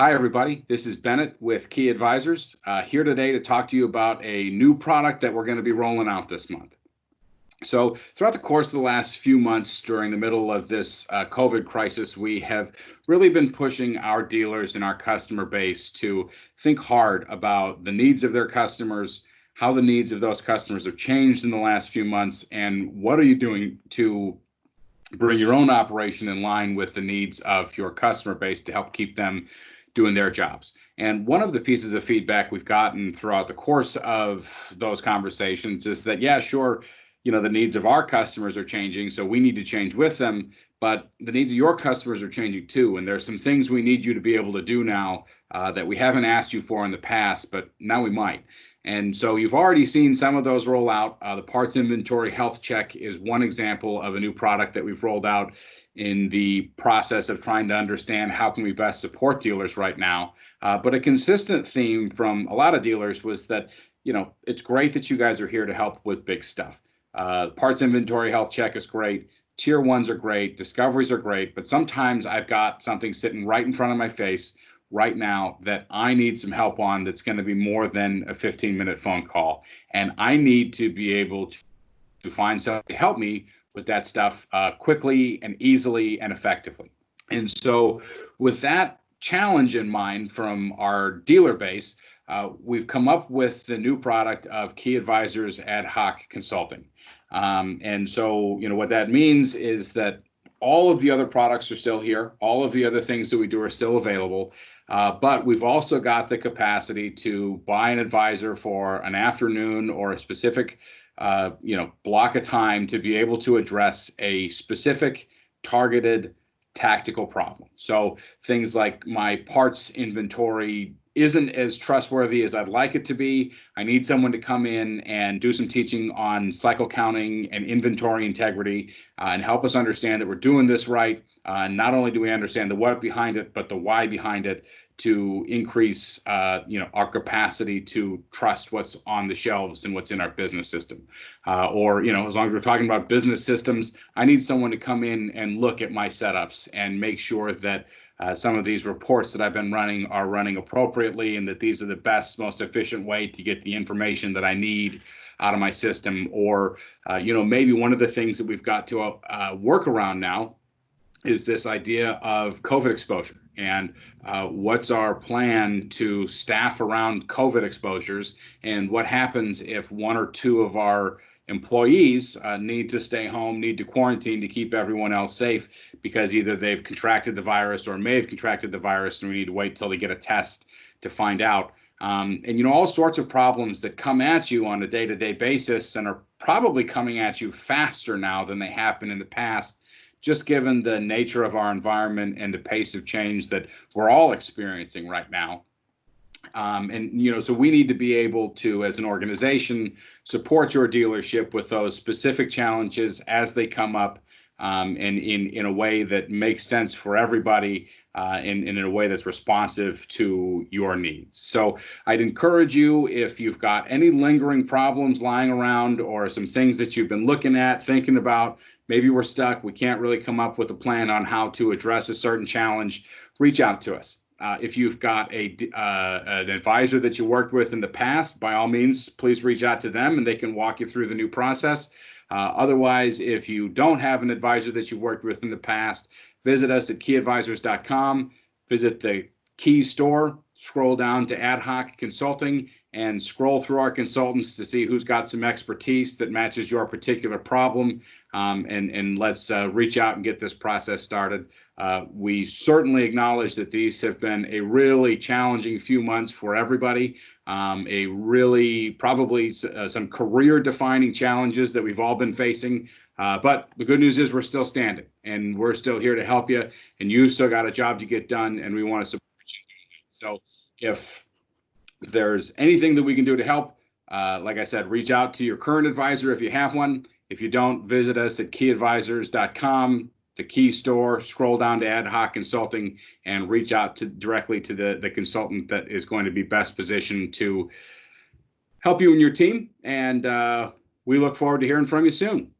Hi, everybody. This is Bennett with KEA Advisors, here today to talk to you about a new product that we're going to be rolling out this month. So throughout the course of the last few months during the middle of this COVID crisis, we have really been pushing our dealers and our customer base to think hard about the needs of their customers, how the needs of those customers have changed in the last few months, and what are you doing to bring your own operation in line with the needs of your customer base to help keep them doing their jobs. And one of the pieces of feedback we've gotten throughout the course of those conversations is that, yeah, sure, the needs of our customers are changing, so we need to change with them, but the needs of your customers are changing too. And there's some things we need you to be able to do now that we haven't asked you for in the past, but now we might. And so you've already seen some of those roll out. The parts inventory health check is one example of a new product that we've rolled out in the process of trying to understand how can we best support dealers right now. But a consistent theme from a lot of dealers was that, it's great that you guys are here to help with big stuff. Parts inventory health check is great. Tier 1s are great. Discoveries are great. But sometimes I've got something sitting right in front of my face right now that I need some help on that's going to be more than a 15-minute phone call. And I need to be able to find someone to help me with that stuff quickly and easily and effectively. And so with that challenge in mind from our dealer base, we've come up with the new product of KEA Advisors Ad-Hoc Consulting. And so, what that means is that all of the other products are still here. All of the other things that we do are still available. But we've also got the capacity to buy an advisor for an afternoon or a specific block of time to be able to address a specific targeted tactical problem. So things like my parts inventory isn't as trustworthy as I'd like it to be. I need someone to come in and do some teaching on cycle counting and inventory integrity and help us understand that we're doing this right. Not only do we understand the what behind it, but the why behind it to increase our capacity to trust what's on the shelves and what's in our business system. Or as long as we're talking about business systems, I need someone to come in and look at my setups and make sure that some of these reports that I've been running are running appropriately and that these are the best, most efficient way to get the information that I need out of my system. Or, maybe one of the things that we've got to work around now is this idea of COVID exposure. And what's our plan to staff around COVID exposures? And what happens if one or two of our employees need to stay home, need to quarantine to keep everyone else safe because either they've contracted the virus or may have contracted the virus and we need to wait till they get a test to find out. And all sorts of problems that come at you on a day-to-day basis and are probably coming at you faster now than they have been in the past, just given the nature of our environment and the pace of change that we're all experiencing right now. So we need to be able to, as an organization, support your dealership with those specific challenges as they come up, and in a way that makes sense for everybody, and in a way that's responsive to your needs. So I'd encourage you, if you've got any lingering problems lying around or some things that you've been looking at, thinking about, maybe we're stuck, we can't really come up with a plan on how to address a certain challenge, reach out to us. If you've got an advisor that you worked with in the past, by all means, please reach out to them and they can walk you through the new process. Otherwise, if you don't have an advisor that you've worked with in the past, visit us at KEAadvisors.com, visit the KEA store, scroll down to Ad Hoc Consulting, and scroll through our consultants to see who's got some expertise that matches your particular problem, and let's reach out and get this process started. We certainly acknowledge that these have been a really challenging few months for everybody, a really probably some career-defining challenges that we've all been facing. But the good news is we're still standing, and we're still here to help you, and you've still got a job to get done, and we want to support you. So if there's anything that we can do to help, like I said, reach out to your current advisor if you have one. If you don't, visit us at KEAadvisors.com, the KEA store, scroll down to Ad Hoc Consulting, and reach out directly to the consultant that is going to be best positioned to help you and your team. And we look forward to hearing from you soon.